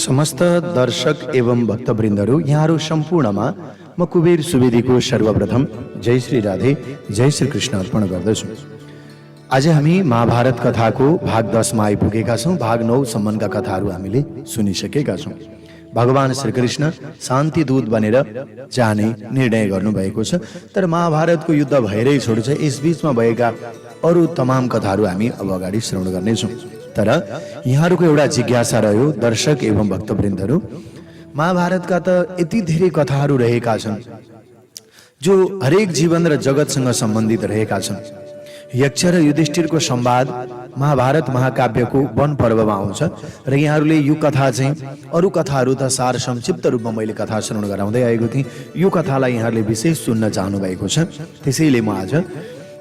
समस्त दर्शक एवं भक्तवृन्दहरू यहाँहरू सम्पूर्णमा म कुबेर सुवेदीको सर्वप्रथम जय श्री राधे जय श्री कृष्ण अर्पण गर्दछु। आज हामी महाभारत कथाको भाग 10 मा आइपुगेका छौं। भाग 9 सम्मका कथाहरू हामीले सुनिसकेका छौं। भगवान श्री कृष्ण शान्ति दूत बनेर जाने निर्णय गर्नुभएको छ। तर महाभारतको युद्ध भएरै छोड्छ। यस बीचमा भएका अरू तमाम कथाहरू हामी अब अगाडि श्रवण गर्नेछौं। तर यहाँहरूको एउटा जिज्ञासा रह्यो दर्शक एवं भक्तवृन्दहरू, महाभारतका त यति धेरै कथाहरू रहेका छन् जो हरेक जीवन र जगतसँग सम्बन्धित रहेका छन्। यक्ष र युधिष्ठिरको संवाद महाभारत महाकाव्यको वन पर्वमा आउँछ र यहाँहरूले यो कथा चाहिँ अरू कथाहरू त सार संक्षिप्त रूपमा मैले कथा श्रवण गराउँदै आएको थिएँ। यो कथालाई यहाँहरूले विशेष सुन्न चाहनु भएको छ। त्यसैले म आज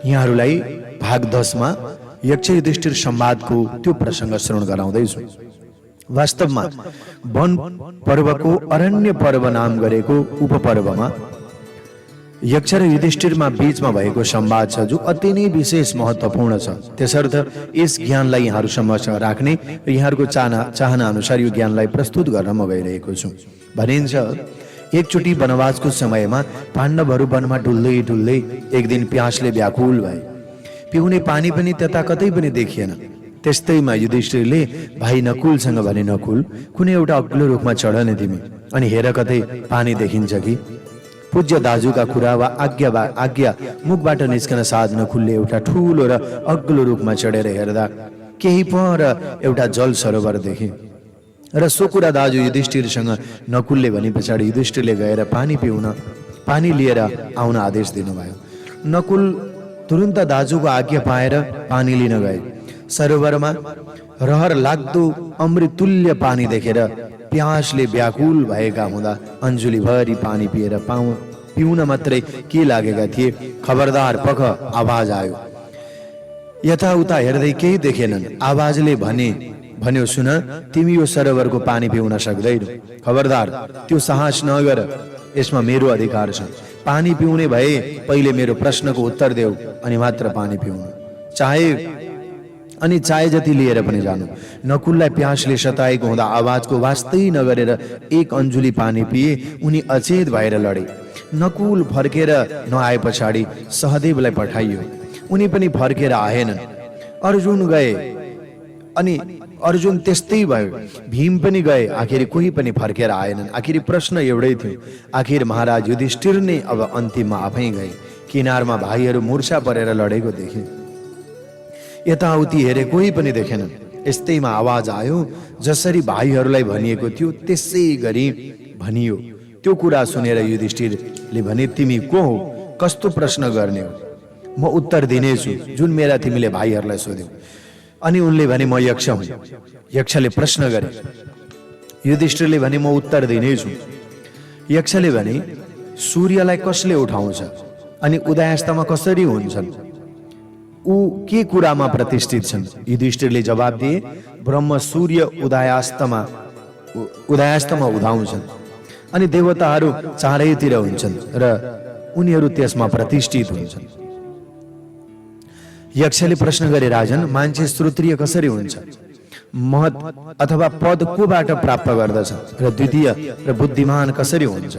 यहाँहरूलाई भाग 10 मा यक्ष युधिष्ठिर संवादको त्यो प्रसङ्ग श्रवण गराउँदैछु। वास्तवमा वन पर्वको अरण्य पर्व नाम गरेको उपपर्वमा यक्ष र युधिष्ठिरमा बीचमा भएको संवाद छ जो अति नै विशेष महत्त्वपूर्ण छ। त्यसर्थ यस ज्ञानलाई यहाँहरू समक्ष राख्ने र यहाँहरूको चाहना अनुसार यो ज्ञानलाई प्रस्तुत गर्न म गइरहेको छु। भनिन्छ एकचोटि वनवासको समयमा पाण्डवहरू वनमा डुल्दै डुल्दै एक दिन प्यासले व्याकुल भए। पिउने पानी पनि त्यता कतै पनि देखिएन। त्यस्तैमा युधिष्ठिरले भाइ नकुलसँग भने, नकुल कुनै एउटा अग्लो रुखमा चढ न तिमी, अनि हेर कतै पानी देखिन्छ कि। पूज्य दाजुका कुरा वा आज्ञा मुखबाट निस्कन साथ नकुलले एउटा ठूलो र अग्लो रुखमा चढेर हेर्दा केही पर एउटा जल सरोवर देखे र सो कुरा दाजु युधिष्ठिरसँग नकुलले भने पछाडि युधिष्ठिरले गएर पानी लिएर आउन आदेश दिनुभयो। नकुल तुरुन्त दाजुको आज्ञा पाएर पानी लिन गए। सरोवरमा रहर लाग्दो अमृतुल्य पानी देखेर प्यासले व्याकुल भएका हुँदा अन्जुलीभरि पानी पिएर पिउन मात्रै के लागेका थिए, खबरदार पख आवाज आयो। यताउता हेर्दै केही देखेनन्। आवाजले भन्यो, सुन तिमी यो सरोवरको पानी पिउन सक्दैनौ। खबरदार त्यो साहस नगर, यसमा मेरो अधिकार छ। पानी पिउने भए पहिले मेरो प्रश्नको उत्तर देऊ अनि मात्र पानी पिउनु। चाहे जति लिएर पनि जानु। नकुललाई प्यासले सताएको हुँदा आवाजको वास्तै नगरेर एक अन्जुली पानी पिए। उनी अचेत भएर लडे। नकुल फर्केर नआए पछाडि सहदेवलाई पठाइयो। उनी पनि फर्केर आएनन्। अर्जुन गए अनि अर्जुन त्यस्तै भयो। भीम पनि गए, आखिर कोही पनि फर्केर आएनन्। आखिर प्रश्न एउटै थियो। आखिर महाराज युधिष्ठिर नै अब अन्तिममा आफै गए। किनारमा भाइहरू मूर्छा परेर लडेको देखे। यताउति हेरे कोही पनि देखेनन्। यस्तैमा आवाज आयो। जसरी भाइहरूलाई भनिएको थियो त्यसै गरी भनियो। त्यो कुरा सुनेर युधिष्ठिरले भने, तिमी को हो, कस्तो प्रश्न गर्ने हो, म उत्तर दिनेछु जुन मेरा तिमीले भाइहरूलाई सोध्यौ। अनि उनले भने, म यक्ष हुँ। यक्षले प्रश्न गरे। युधिष्ठिरले भने, म उत्तर दिनेछु। यक्षले भने, सूर्यलाई कसले उठाउँछ अनि उदयास्तमा कसरी हुन्छन्, ऊ के कुरामा प्रतिष्ठित छन्? युधिष्ठिरले जवाब दिए, ब्रह्म सूर्य उदयास्तमा उदाउँछन् अनि देवताहरू चारैतिर हुन्छन् र उनीहरू त्यसमा प्रतिष्ठित हुन्छन्। यक्षले प्रश्न गरे, राजन मान्छे श्रोत्रिय कसरी हुन्छ, महत अथवा पद कोबाट प्राप्त गर्दछ र द्वितीय र बुद्धिमान कसरी हुन्छ?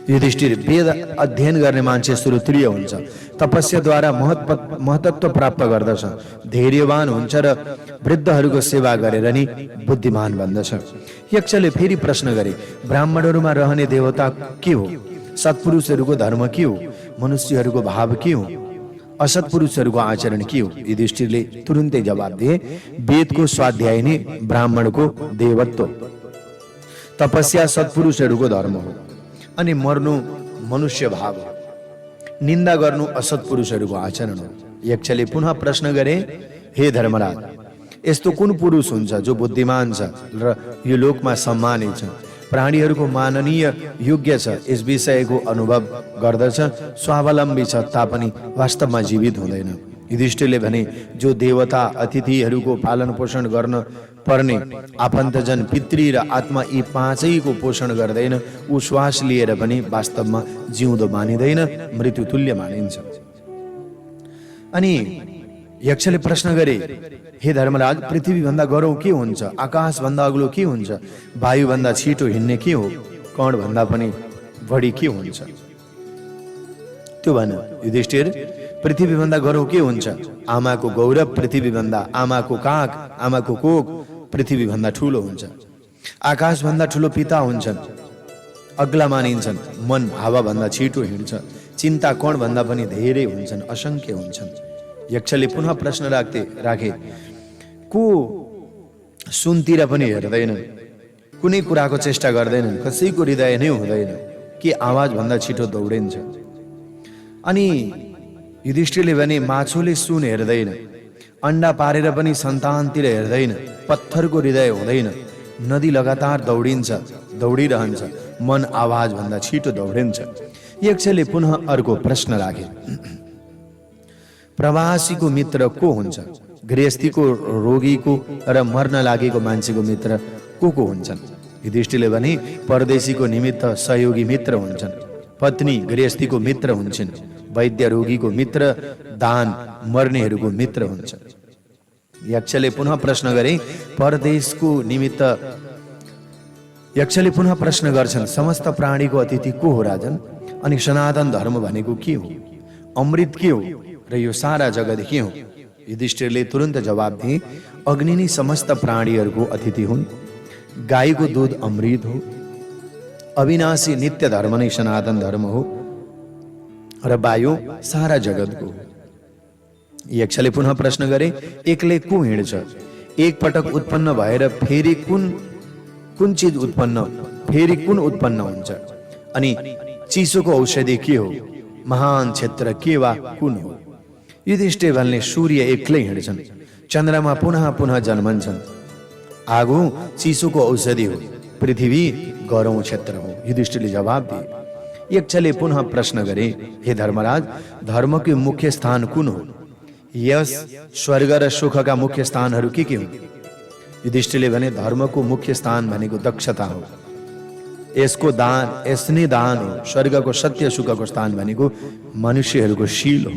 युधिष्ठिर, वेद अध्ययन गर्ने मान्छे श्रोत्रिय हुन्छ, तपस्याद्वारा महतत्व प्राप्त गर्दछ, धैर्यवान हुन्छ र वृद्धहरूको सेवा गरेर नि बुद्धिमान बन्दछ। यक्षले फेरि प्रश्न गरे, ब्राह्मणहरूमा रहने देवता के हो, सत्पुरुषहरूको धर्म के हो, मनुष्यहरूको भाव के हो, असत्पुरुषहरूको आचरण के हो? युधिष्ठिरले तुरुन्तै जवाब दिए, वेदको स्वाध्याय नै ब्राह्मणको देवत्व, तपस्या सत्पुरुषहरूको धर्म हो, अनि मर्नु मनुष्य भाव हो, निन्दा गर्नु असत्पुरुषहरूको आचरण हो। यक्षले पुनः प्रश्न गरे, हे धर्मराज, यस्तो कुन पुरुष हुन्छ जो बुद्धिमान छ र यो लोकमा सम्मानित छ, प्राणीहरूको माननीय योग्य छ, यस विषयको अनुभव गर्दछ, स्वावलम्बी छ तापनि वास्तवमा जीवित हुँदैन? युधिष्ठिरले भने, जो देवता अतिथिहरूको पालन पोषण गर्न पर्ने आफन्तजन, पितृ र आत्मा यी पाँचैको पोषण गर्दैन, ऊ श्वास लिएर पनि वास्तवमा जिउँदो मानिँदैन, मृत्युतुल्य मानिन्छ। अनि यक्षले प्रश्न गरे, हे धर्मराज, पृथ्वीभन्दा गह्रो के हुन्छ? आकाशभन्दा अग्लो के हुन्छ? वायुभन्दा छिटो हिँड्ने के हो? कणभन्दा पनि बढी के हुन्छ? त्यो भन युधिष्ठिर, पृथ्वीभन्दा गह्रो के हुन्छ? आमाको गौरव पृथ्वीभन्दा, आमाको काख, आमाको कोख पृथ्वीभन्दा ठुलो हुन्छ। आकाशभन्दा ठुलो पिता हुन्छन्, अग्ला मानिन्छन्। मन हावाभन्दा छिटो हिँड्छ। चिन्ता कणभन्दा पनि धेरै हुन्छन्, असंख्य हुन्छन्। यक्षले पुनः प्रश्न राखे, को सुनतिर पनि हेर्दैनन्, कुनै कुराको चेष्टा गर्दैनन्, कसैको हृदय नै हुँदैन, के आवाजभन्दा छिटो दौडिन्छ? अनि युधिष्ठिरले भने, माछोले सुन हेर्दैन, अन्डा पारेर पनि सन्तानतिर हेर्दैन, पत्थरको हृदय हुँदैन, नदी लगातार दौडिरहन्छ, मन आवाजभन्दा छिटो दौडिन्छ। यक्षले पुनः अर्को प्रश्न राखे, प्रवासीको मित्र को हुन्छ? गृहस्थीको, रोगीको र मर्न लागेको मान्छेको मित्र को हुन्छन्? युधिष्ठिरले भने, परदेशीको निमित्त सहयोगी मित्र हुन्छन्, पत्नी गृहस्थीको मित्र हुन्छन्, वैद्य रोगीको मित्र, दान मर्नेहरूको मित्र हुन्छ। यक्षले पुनः प्रश्न गरे, परदेशको निमित्त यक्षले पुनः प्रश्न गर्छन्, समस्त प्राणीको अतिथि को हो राजन? अनि सनातन धर्म भनेको के हो? अमृत के हो र यो सारा जगत के हो? युधिष्ठिरले तुरन्त जवाब दिए, अग्नि नै समस्त प्राणीहरूको अतिथि हुन्, गाईको दूध अमृत हो, अविनाशी नित्य धर्म नै सनातन धर्म हो र वायु सारा जगतको हो। यक्षले पुनः प्रश्न गरे, एक्लै को हिँड्छ? एक पटक उत्पन्न भएर फेरि कुन चिज उत्पन्न हुन्छ? अनि चिसोको औषधि के हो? महान क्षेत्र के वा कुन हो? युधिष्ठिर भन्ने, सूर्य एक्लै हिँड्छन्, चन्द्रमा पुनः पुनः जन्मन्छन्, आगो चिसोको औषधि हो, पृथ्वी गह्रौँ क्षेत्र हो। युधिष्ठिरले जवाब दिए। यक्षले पुनः प्रश्न गरे, हे धर्मराज, धर्मको मुख्य स्थान कुन हो? यस स्वर्ग र सुखका मुख्य स्थानहरू के हुन्? युधिष्ठिरले भने, धर्मको मुख्य स्थान भनेको दक्षता हो, यसनै दान हो। स्वर्गको सत्य सुखको स्थान भनेको मनुष्यहरूको शील हो।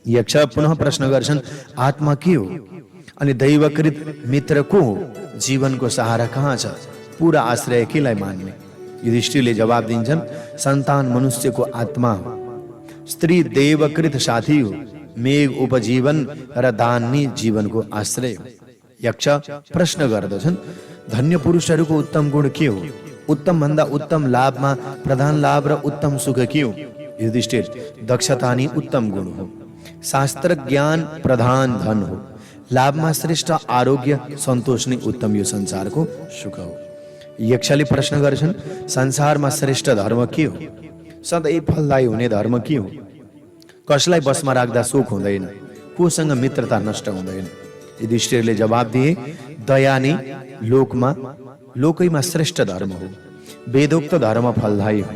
यक्ष पुनः प्रश्न गर्छन्, आत्मा के हो? अनि दैवकृत मित्र को हो? जीवनको सहारा कहाँ छ? पूरा आश्रय केलाई मान्ने? युधिष्ठिरले जवाब दिन्छन्, सन्तान मनुष्यको आत्मा हो, स्त्री देवकृत साथी हो, मेघ उपजीवन र दान नै जीवनको आश्रय हो। यक्ष प्रश्न गर्दछन्, धन्य पुरुषहरूको उत्तम गुण के हो? उत्तम भन्दा उत्तम लाभमा प्रधान लाभ र उत्तम सुख के हो? युधिष्ठिर, दक्षता नै उत्तम गुण हो, शास्त्र ज्ञान प्रधान धन हो, लाभमा श्रेष्ठ आरोग्य सन्तोष नै उत्तम यो संसारको सुख हो। यक्षले प्रश्न गर्छन्, संसारमा श्रेष्ठ धर्म के हो? सधैँ फलदायी हुने धर्म के हो? कसलाई बसमा राख्दा शोक हुँदैन, कोसँग मित्रता नष्ट हुँदैन? युधिष्ठिरले जवाब दिए, दया नै लोकैमा श्रेष्ठ धर्म हो, वेदोक्त धर्म फलदायी हो,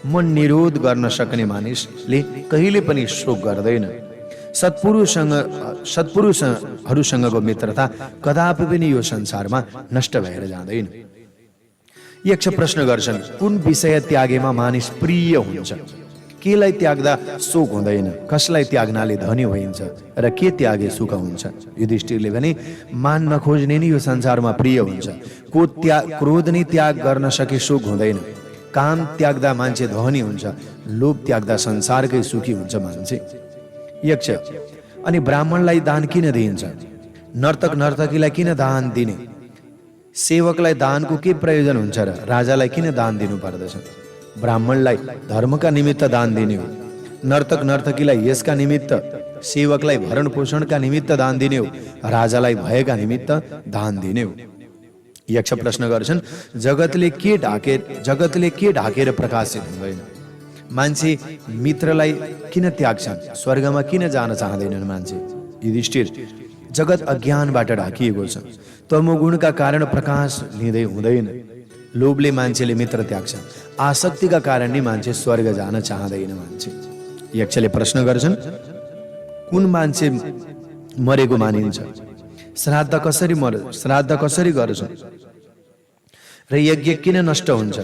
मन निरोध गर्न सक्ने मानिसले कहिले पनि शोक गर्दैन, सत्पुरुषहरूसँगको मित्रता कदापि पनि यो संसारमा नष्ट भएर जाँदैन। यक्ष प्रश्न गर्छन्, कुन विषय त्यागेमा मानिस प्रिय हुन्छ? केलाई त्याग्दा शोक हुँदैन, कसलाई त्याग्नाले धनी होइन्छ र के त्यागे सुख हुन्छ? युधिष्ठिरले भने, मान नखोज्ने नै यो संसारमा प्रिय हुन्छ, क्रोध नै त्याग गर्न सके शोक हुँदैन, काम त्याग्दा मान्छे धनी हुन्छ, लोभ त्याग्दा संसारकै सुखी हुन्छ मान्छे। यक्ष, अनि ब्राह्मणलाई दान किन दिइन्छ? नर्तक नर्तकीलाई किन दान दिने? सेवकलाई दानको के प्रयोजन हुन्छ र राजालाई किन दान दिनु पर्दछ? ब्राह्मणलाई धर्मका निमित्त दान दिने हो, नर्तक नर्तकीलाई यसका निमित्त, सेवकलाई भरण पोषणका निमित्त दान दिने हो, राजालाई भयका निमित्त दान दिने हो। यक्ष प्रश्न गर्छन्, जगतले के ढाकेर प्रकाशित हुँदैन? मान्छे मित्रलाई किन त्याग्छन्? स्वर्गमा किन जान चाहँदैनन् मान्छे? युधिष्ठिर, जगत अज्ञानबाट ढाकिएको छ, तमोगुणका कारण प्रकाश लिँदै हुँदैन, लोभले मान्छेले मित्र त्याग्छ, आसक्तिका कारण नै मान्छे स्वर्ग जान चाहँदैन मान्छे। यक्षले प्रश्न गर्छन्, कुन मान्छे मरेको मानिन्छ? श्राद्ध कसरी गर्छन् र यज्ञ किन नष्ट हुन्छ?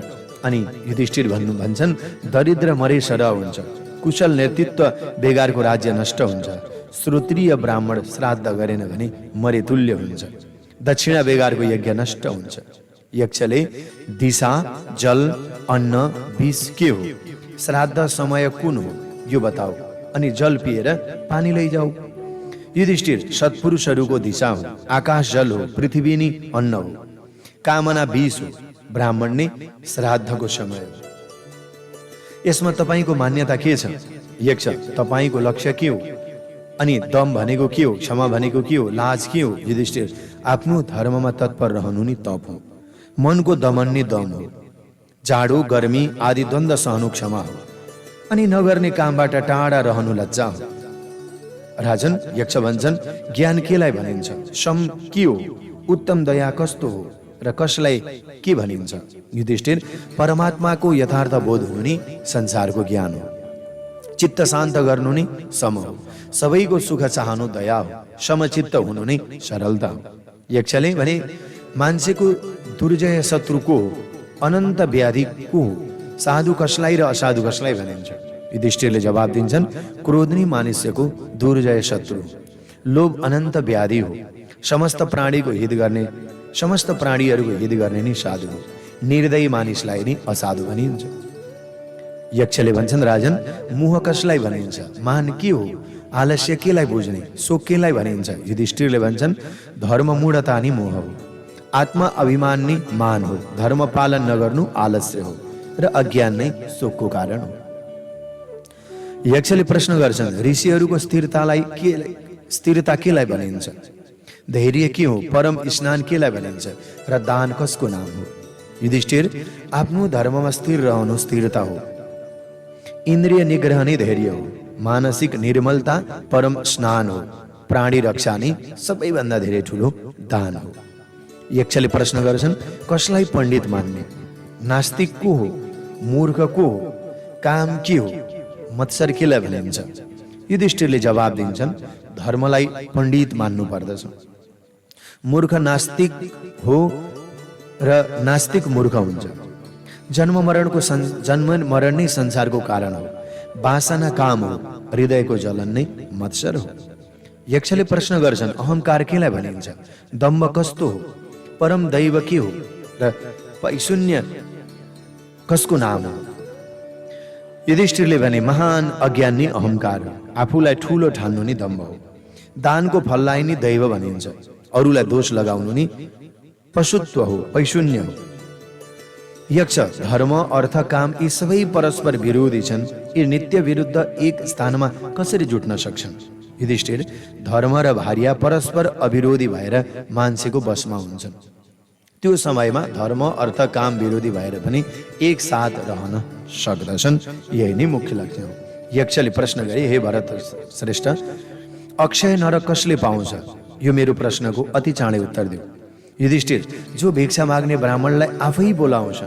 अनि युधिष्ठिर भन्छन्, दरिद्र मरे सरह हुन्छ, कुशल नेतृत्व बेगारको राज्य नष्ट हुन्छ, श्रोत्रिय ब्राह्मण श्राद्ध गरेन भने मरे तुल्य हुन्छ। दक्षिणा बेगारको यज्ञ नष्ट हुन्छ। यक्षले दिशा, जल, अन्न, विष के हो, श्राद्ध समय कुन हो यो बताऊ, अनि जल पिएर पानी लैजाऊ। युधिष्ठिर, सत्पुरुषहरूको दिशा हो, आकाश जल हो, पृथ्वी नि अन्न हो, कामना विष हो, ब्राह्मण नै श्राद्धको समय हो। यसमा तपाईको मान्यता के छ? यक्ष, तपाईको लक्ष्य के हो? अनि दम भनेको के हो, क्षमा भनेको के हो, लाज के हो? युधिष्ठिर, आफ्नो धर्ममा तत्पर रहनु नि तप हो, मनको दमन नि दम हो, जाडो गर्मी आदि द्वन्द्व सहनु क्षमा हो, अनि नगर्ने कामबाट टाढा रहनु लज्जा हो। राजन, यक्ष भन्छन्, ज्ञान केलाई भनिन्छ? सम के हो? उत्तम दया कस्तो हो र कसलाई के भनिन्छ? युधिष्ठिर, परमात्माको यथार्थ बोध हुनु नि संसारको ज्ञान हो, चित्त शान्त गर्नु नि सम हो, सबैको सुख चाहनु दया हो, समचित्त हुनु नै सरलता हो। यक्षले भने, मान्छेको दुर्जय शत्रु को हो, अनन्त व्याधि को हो, साधु कसलाई र असाधु कसलाई भनिन्छ? युधिष्ठिरले जवाब दिन्छन्, क्रोधनी मानिसको दुर्जय शत्रु, लोभ अनन्त व्याधि हो, समस्त प्राणीको हित गर्ने, समस्त प्राणीहरूको हित गर्ने नि साधु हो, निर्दयी मानिसलाई नि असाधु भनिन्छ। यक्षले भन्छन्, राजन, मोह कसलाई भनिन्छ? मान के हो? आलस्य केलाई बुझ्ने? शोक केलाई भनिन्छ? युधिष्ठिरले भन्छन्, धर्म मूढता नि मोह हो, आत्मा अभिमान नि मान हो, धर्म पालन नगर्नु आलस्य हो, र अज्ञान नै शोकको कारण हो। यक्षले प्रश्न गर्छन्, ऋषिहरूको स्थिरता केलाई भनिन्छ? धैर्य के हो? परम स्नान केलाई भनिन्छ? र दान कसको नाम हो? युधिष्ठिर, आफ्नो धर्ममा स्थिर रहनु स्थिरता हो, इन्द्रिय निग्रह नै धैर्य हो, मानसिक निर्मलता परम स्नान हो, प्राणी रक्षा नै सबैभन्दा धेरै ठुलो दान हो। यक्षले प्रश्न गर्छन्, कसलाई पण्डित मान्ने? नास्तिक को हो? मूर्ख को हो? काम के हो? मत्सर केलाई भनिन्छ? युधिष्ठिरले जवाब दिन्छन्, धर्मलाई पण्डित मान्नु पर्दछ। मूर्ख नास्तिक हो र नास्तिक मूर्ख हुन्छ। जन्म मरण नै संसारको कारण हो, वासना काम हो, हृदयको जलन नै मत्सर हो। यक्षले प्रश्न गर्छन्, अहंकार केलाई भनिन्छ? दम्भ कस्तो हो? परम दैव के हो र पैशून्य कसको नाम हो? युधिष्ठिरले भने, महान अज्ञान नि अहंकार हो, आफूलाई ठूलो ठान्नु नि दम्भ हो, दानको फललाई नि दैव भनिन्छ, अरूलाई दोष लगाउनु नि पशुत्व हो, पैशून्य हो। यक्ष, धर्म अर्थ काम यी सबै परस्पर विरोधी छन्, यी नित्य विरुद्ध एक स्थानमा कसरी जुट्न सक्छन्? युधिष्ठिर, धर्म र भार्या परस्पर अविरोधी भएर मान्छेको बसमा हुन्छन्, त्यो समयमा धर्म अर्थ काम विरोधी भएर पनि एक साथ रहन सक्दछन्, यही नै मुख्य लक्ष्य हो। यक्षले प्रश्न गरे, हे भरत श्रेष्ठ, अक्षय नरक कसले पाउँछ? यो मेरो प्रश्नको अति चाँडै उत्तर देऊ। युधिष्ठिर, जो भिक्षा माग्ने ब्राह्मणलाई आफै बोलाउँछ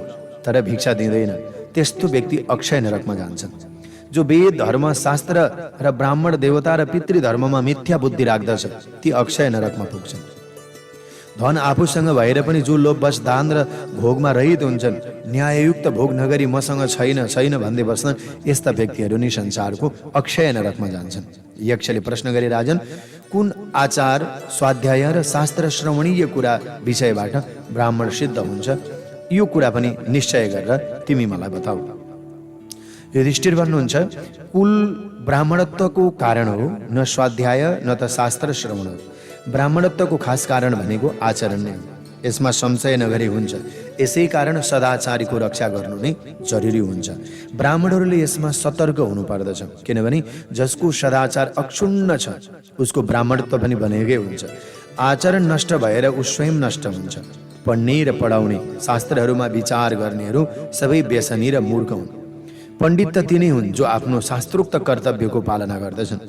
तर भिक्षा दिँदैन, त्यस्तो व्यक्ति अक्षय नरकमा जान्छन्। जो वेद धर्म शास्त्र र ब्राह्मण देवता र पितृधर्ममा मिथ्या बुद्धि राख्दछ, ती अक्षय नरकमा पुग्छन्। धन आफूसँग भएर पनि जो लोभवश दान र भोगमा रहित हुन्छन्, न्याययुक्त भोग नगरी मसँग छैन भन्दै बस्छन्, यस्ता व्यक्तिहरू नि संसारको अक्षय नरकमा जान्छन्। यक्षले प्रश्न गरे, राजन, कुन आचार स्वाध्याय र शास्त्र श्रवणीय कुरा विषयबाट ब्राह्मण सिद्ध हुन्छ? यो कुरा पनि निश्चय गरेर तिमी मलाई बताऊ। युधिष्ठिर भन्नुहुन्छ, कुल ब्राह्मणत्वको कारण हो, न स्वाध्याय न त शास्त्र श्रवण हो। ब्राह्मणत्वको खास कारण भनेको आचरण नै हो, यसमा संशय नगरी हुन्छ। यसै कारण सदाचारीको रक्षा गर्नु नै जरुरी हुन्छ। ब्राह्मणहरूले यसमा सतर्क हुनु पर्दछ, किनभने जसको सदाचार अक्षुण्ण छ उसको ब्राह्मणत्व पनि बनेकै हुन्छ। आचरण नष्ट भएर ऊ स्वयं नष्ट हुन्छ। पढ्ने र पढाउने, शास्त्रहरूमा विचार गर्नेहरू सबै व्यसनी र मूर्ख हुन्। पण्डित त तिनै हुन् जो आफ्नो शास्त्रोक्त कर्तव्यको पालना गर्दछन्।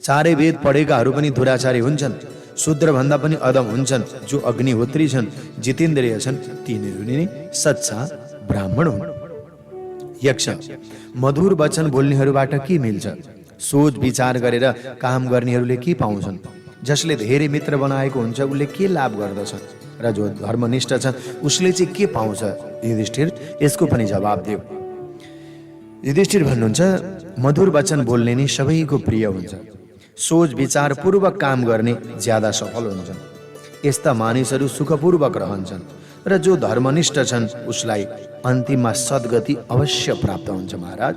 चारै वेद पढेकाहरू पनि दुराचारी हुन्छन्। शूद्र भन्दा पनि अदम हुन्छन्। जो अग्निहोत्री छन्, जितेन्द्रिय छन्, तिनीहरू नै सच्चा ब्राह्मण हुन्। यक्ष, मधुर वचन बोल्नेहरूबाट के मिल्छ? सोच विचार गरेर काम गर्नेहरूले के पाउँछन्? जसले धेरै मित्र बनाएको हुन्छ उसले के लाभ गर्दछ र जो धर्मनिष्ठ छ उसले चाहिँ के पाउँछ? युधिष्ठिर, यसको पनि जवाब देऊ। युधिष्ठिर भन्नुहुन्छ, मधुर वचन बोल्ने नै सबैको प्रिय हुन्छ। सोच विचारपूर्वक काम गर्ने ज्यादा सफल हुन्छन्। यस्ता मानिसहरू सुखपूर्वक रहन्छन् र जो धर्मनिष्ठ छन् उसलाई अन्तिममा सद्गति अवश्य प्राप्त हुन्छ। महाराज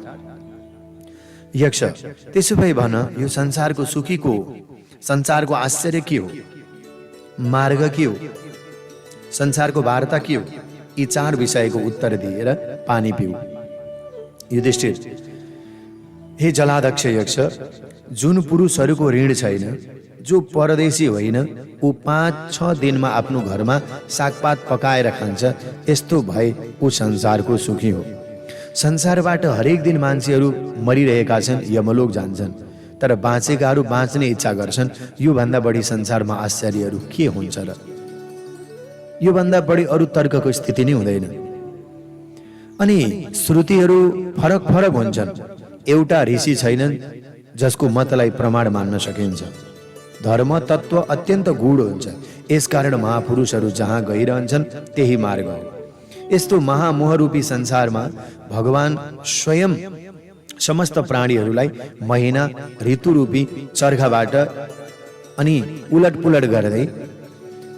यक्ष, त्यसो भए भन, यो संसारको सुखी को हो? संसारको आश्चर्य के हो? मार्ग के हो? संसारको वार्ता के हो? यी 4 विषयको उत्तर दिएर पानी पिऊ। युधिष्ठिर, हे जलाध्यक्ष यक्ष, जुन पुरुषहरूको ऋण छैन, जो परदेशी होइन, ऊ 5-6 दिनमा आफ्नो घरमा सागपात पकाएर खान्छ, यस्तो भए ऊ संसारको सुखी हो। संसारबाट हरेक दिन मान्छेहरू मरिरहेका छन्, यमलोक जान्छन्, तर बाँचेकाहरू बाँच्ने इच्छा गर्छन्। योभन्दा बढी संसारमा आश्चर्यहरू के हुन्छ र? योभन्दा बढी अरू तर्कको स्थिति नै हुँदैन। अनि श्रुतिहरू फरक फरक हुन्छन्। एउटा ऋषि छैनन् जसको मतलाई प्रमाण मान्न सकिन्छ। धर्म तत्व अत्यन्त गूढ हुन्छ, यसकारण महापुरुषहरू जहाँ गइरहन्छन् त्यही मार्ग हो। यस्तो महामोहरूपी संसारमा भगवान स्वयं समस्त प्राणीहरूलाई महिना ऋतुरूपी चर्खाबाट अनि उलटपुलट गर्दै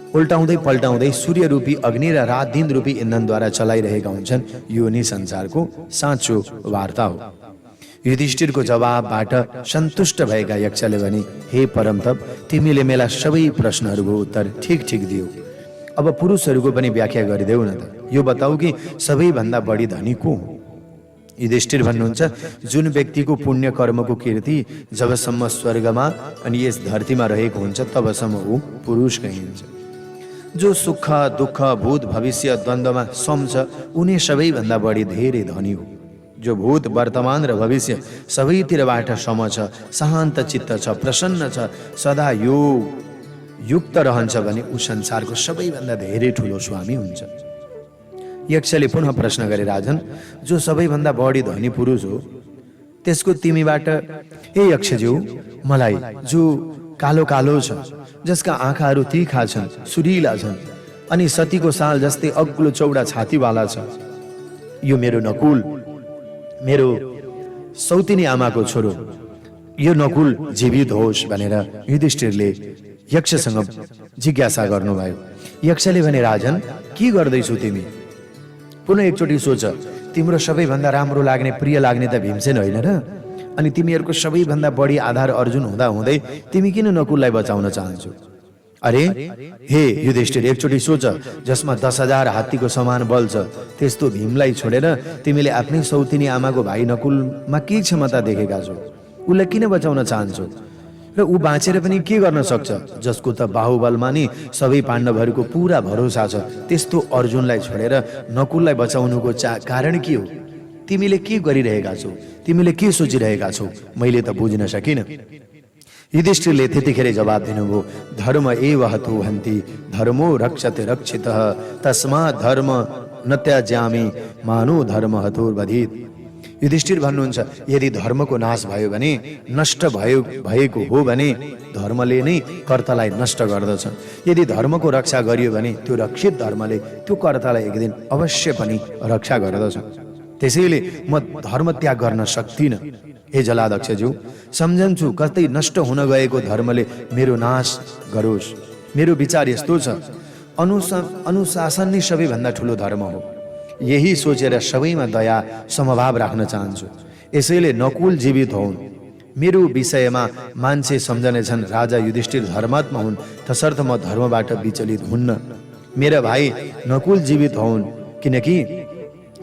उल्टाउँदै पल्टाउँदै सूर्यरूपी अग्नि र रात दिन रूपी इन्धनद्वारा चलाइरहेका हुन्छन्। यो नै संसारको साँचो वार्ता हो। युधिष्ठिरको जवाबबाट सन्तुष्ट भएका यक्षले भने, हे परमतप, तिमीले मेरा सबै प्रश्नहरूको उत्तर ठिक ठिक दियो। अब पुरुषहरूको पनि व्याख्या गरिदेऊ न त। यो बताऊ कि सबैभन्दा बढी धनी को हो? युधिष्ठिर भन्नुहुन्छ, जुन व्यक्तिको पुण्य कर्मको कीर्ति जबसम्म स्वर्गमा अनि यस धरतीमा रहेको हुन्छ तबसम्म ऊ पुरुष कहिन्छ। जो सुख दुःख भूत भविष्य द्वन्द्वमा सम्छ, उनी सबैभन्दा बढी धेरै धनी हो। जो भूत वर्तमान र भविष्य सबैतिरबाट सम छ, शान्त चित्त छ, प्रसन्न छ, सदा युक्त रहन्छ भने ऊ संसारको सबैभन्दा धेरै ठुलो स्वामी हुन्छ। यक्षले पुनः प्रश्न गरे, राजन, जो सबैभन्दा बढी धनी पुरुष हो त्यसको तिमीबाट, हे यक्षज्यू, मलाई जो कालो कालो छ, जसका आँखाहरू तीखा छन्, सुरिला छन् अनि सतीको साल जस्तै अग्लो चौडा छातीवाला छ, यो मेरो नकुल, मेरो सौतिनी आमाको छोरो, यो नकुल जीवित होस् भनेर युधिष्ठिरले यक्षसँग जिज्ञासा गर्नुभयो। यक्षले भने, राजन, के गर्दैछौ तिमी? पुनः एकचोटि सोच, तिम्रो सबैभन्दा राम्रो लाग्ने प्रिय लाग्ने त भीमसेन होइन र? अनि तिमीहरूको सबैभन्दा बढी आधार अर्जुन हुँदा हुँदै तिमी किन नकुललाई बचाउन चाहन्छौ? अरे हे युधिष्ठिर, एकचोटि सोच, जसमा 10,000 हात्तीको समान बल छ, त्यस्तो भीमलाई छोडेर तिमीले आफ्नै सौतिनी आमाको भाइ नकुलमा के क्षमता देखेका छौ? उसलाई किन बचाउन चाहन्छौ? र ऊ बाँचेर पनि के गर्न सक्छ, जसको त बाहुबलमा नि सबै पाण्डवहरूको पुरा भरोसा छ? त्यस्तो अर्जुनलाई छोडेर नकुललाई बचाउनुको कारण के हो? तिमीले के गरिरहेका छौ? तिमीले के सोचिरहेका छौ? मैले त बुझ्न सकिनँ। युधिष्ठिरले त्यतिखेर जवाब दिनुभयो, धर्म एव हतो हन्ति, धर्मो रक्षते रक्षितः, तस्मात् धर्म न त्याज्यामि, मानो धर्म हतोर्वधित। युधिष्ठिर भन्नुहुन्छ, यदि धर्मको नाश भयो भने, नष्ट भएको हो भने धर्मले नै कर्तालाई नष्ट गर्दछ। यदि धर्मको रक्षा गरियो भने त्यो रक्षित धर्मले त्यो कर्तालाई एक दिन अवश्य पनि रक्षा गर्दछ। त्यसैले म धर्म त्याग गर्न सक्दिनँ। हे जलाध्यक्षज्यू, सम्झन्छु कतै नष्ट हुन गएको धर्मले मेरो नाश गरोस्। मेरो विचार यस्तो छ, अनुशासन नै सबैभन्दा ठुलो धर्म हो। यही सोचेर सबैमा दया समभाव राख्न चाहन्छु। यसैले नकुल जीवित हुन्। मेरो विषयमा मान्छे सम्झनेछन् राजा युधिष्ठिर धर्मात्मा हुन्, तसर्थ म धर्मबाट विचलित हुन्न। मेरा भाइ नकुल जीवित हुन्, किनकि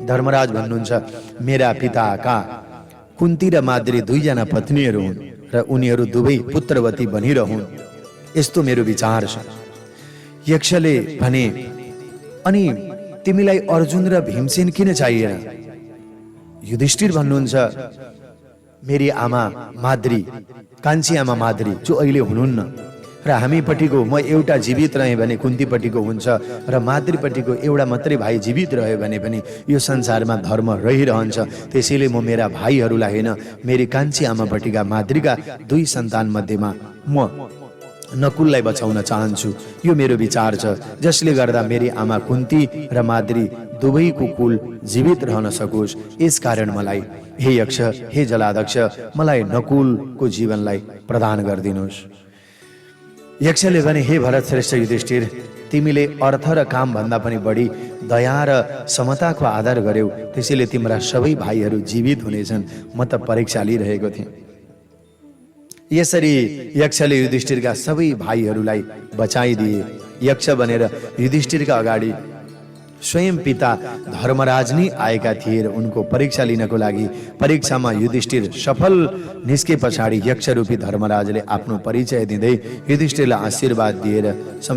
धर्मराज भन्नुहुन्छ, मेरा पिताका कुन्ती र माद्री 2 जना पत्नीहरू हुन् र उनीहरू दुवै पुत्रवती बनिरहुन्। यस्तो मेरो विचार छ। यक्षले भने, अनि तिमीलाई अर्जुन र भीमसेन किन चाहिएन? युधिष्ठिर भन्नुहुन्छ, मेरी आमा माद्री, कान्छी आमा माद्री, जो अहिले हुनुहुन्न, र हामीपट्टिको म एउटा जीवित रहेँ भने कुन्तीपट्टिको हुन्छ, र माद्रीपट्टिको एउटा मात्रै भाइ जीवित रह्यो भने पनि यो संसारमा धर्म रहिरहन्छ। त्यसैले म मेरा भाइहरूलाई होइन, मेरी कान्छी आमापट्टिका माद्रीका 2 सन्तान मध्येमा म नकुललाई बचाउन चाहन्छु, यो मेरो विचार छ, जसले गर्दा मेरी आमा कुन्ती र माद्री दुवैको कुल जीवित रहन सकोस्। यसकारण मलाई हे यक्ष, हे जलाध्यक्ष, मलाई नकुलको जीवनलाई प्रदान गरिदिनुहोस्। यक्षले भने, हे भरत श्रेष्ठ युधिष्ठिर, तिमीले अर्थ र काम भन्दा पनि बढी दया र समताको आदर गर्यौ, त्यसैले तिम्रा सबै भाइहरू जीवित हुनेछन्। म त परीक्षा लिइरहेको थिएँ। यसरी यक्षले युधिष्ठिरका सबै भाइहरूलाई बचाइदिए। यक्ष बनेर युधिष्ठिरका अगाडि स्वयं पिता धर्मराज नै आएका थिए र उनको परीक्षा लिनको लागि परीक्षामा युधिष्ठिर सफल निस्के पछाडि यक्षरूपी धर्मराजले आफ्नो परिचय दिँदै युधिष्ठिरलाई आशीर्वाद दिएर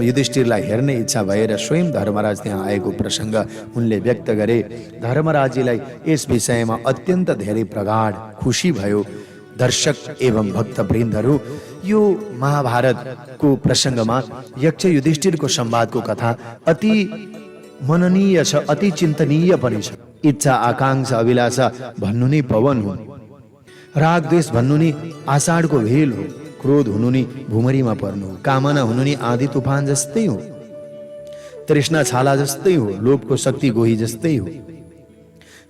युधिष्ठिरलाई हेर्ने इच्छा भएर स्वयं धर्मराज त्यहाँ आएको प्रसङ्ग उनले व्यक्त गरे। धर्मराजीलाई यस विषयमा अत्यन्त धेरै प्रगाढ खुसी भयो। दर्शक एवं भक्तवृन्दहरू, यो महाभारतको प्रसङ्गमा यक्ष युधिष्ठिरको संवादको कथा अति मननीय छ, अति चिन्तनीय पनि छ। इच्छा, आकांक्षा, अभिलाषा भन्नु नै पवन हो, राग द्वेष भन्नु नै आषाढको भेल हो, क्रोध हुनु नै भुमरीमा पर्नु हो, कामना हुनु नै आँधी तुफान जस्तै हो, तृष्णा छाला जस्तै हो, लोभको शक्ति गोही जस्तै हो,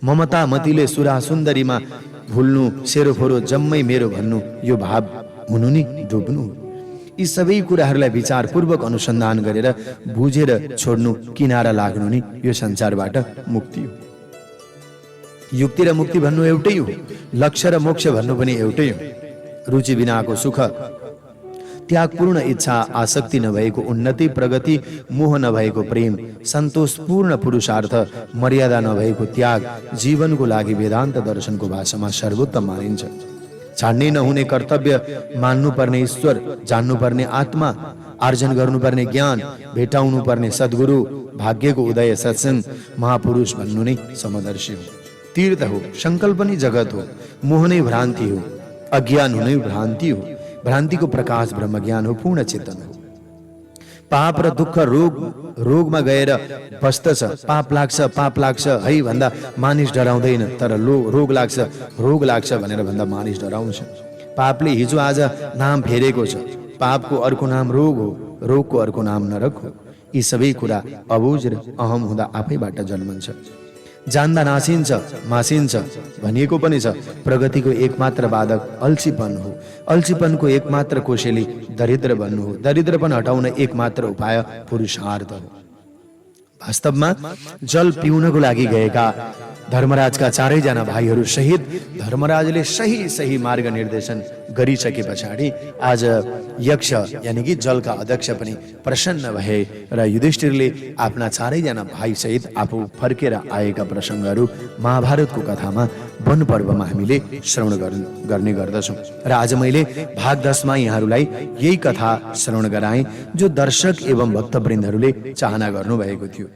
ममता मतिले सुरा सुन्दरीमा भुल्नु, सेरोफोरो जम्मै मेरो भन्नु, यो भाव हुनु नै डुब्नु हो। यी सबै कुराहरूलाई विचारपूर्वक अनुसन्धान गरेर बुझेर छोड्नु, किनारा लाग्नु नै यो संसारबाट मुक्ति हो। युक्ति र मुक्ति भन्नु एउटै हो, लक्ष्य र मोक्ष भन्नु पनि एउटै हो। रुचि बिनाको सुख, त्यागपूर्ण इच्छा, आसक्ति नभएको उन्नति, प्रगति, मोह नभएको प्रेम, सन्तोषपूर्ण पुरुषार्थ, मर्यादा नभएको त्याग जीवनको लागि वेदान्त दर्शनको भाषामा सर्वोत्तम मानिन्छ। छाड्नै नहुने कर्तव्य, मान्नुपर्ने ईश्वर, जान्नुपर्ने आत्मा, आर्जन गर्नुपर्ने ज्ञान, भेटाउनु पर्ने सद्गुरु, भाग्यको उदय सत्संग, महापुरुष भन्नु नै समदर्शी हो। तीर्थ हो, संकल्प नै जगत हो, मोह नै भ्रान्ति हो, अज्ञान हुनै भ्रान्ति हो, भ्रान्तिको प्रकाश ब्रह्मज्ञान हो, पूर्ण चेतन हो। पाप र दुःख रोगमा गएर बस्दछ। पाप लाग्छ है भन्दा मानिस डराउँदैन, तर रोग लाग्छ भनेर भन्दा मानिस डराउँछ। पापले हिजो आज नाम फेरेको छ। पापको अर्को नाम रोग हो, रोगको अर्को नाम नरक हो। यी सबै कुरा अबुझ र अहम हुँदा आफैबाट जन्मन्छ। जान्दा नासिन्छ, मासिन्छ भनिएको पनि छ। प्रगतिको एकमात्र बाधक अल्छीपन हो, अल्छीपनको एकमात्र कोसेली दरिद्र बन्नु हो, दरिद्रपन हटाउन एकमात्र उपाय पुरुषार्थ हो। वास्तवमा जल पिउनको लागि गएका धर्मराजका चारैजना भाइहरू सहित धर्मराजले सही मार्ग निर्देशन गरिसके पछाडि आज यक्ष यानी कि जलका अध्यक्ष पनि प्रसन्न भए र युधिष्ठिरले आफ्ना चारैजना भाइ सहित आफू फर्केर आएका प्रसङ्गहरू महाभारतको कथामा वन पर्वमा हामीले श्रवण गर्ने गर्दछौँ। र आज मैले भाग 10 मा यहाँहरूलाई यही कथा श्रवण गराएँ जो दर्शक एवं भक्तवृन्दहरूले चाहना गर्नुभएको थियो।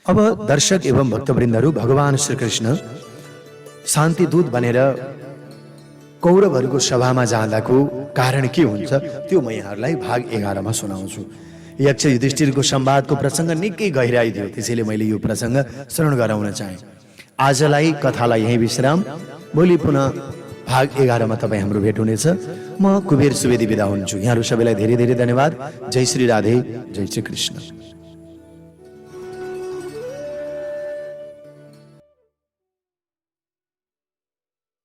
अब दर्शक एवं भक्तवृन्दहरू, भगवान श्री कृष्ण शान्तिदूत बनेर कौरवहरूको सभामा जाँदाको कारण के हुन्छ त्यो म यहाँहरूलाई भाग 11 मा सुनाउँछु। यक्ष युधिष्ठिरको संवादको प्रसङ्ग निकै गहिराई थियो, त्यसैले मैले यो प्रसङ्ग श्रवण गराउन चाहे। आजलाई कथालाई यही विश्राम, भोलि पुनः भाग 11 मा तपाईँ हाम्रो भेट हुनेछ। म कुबेर सुवेदी बिदा हुन्छु। यहाँहरू सबैलाई धेरै धेरै धन्यवाद। जय श्री राधे, जय श्री कृष्ण।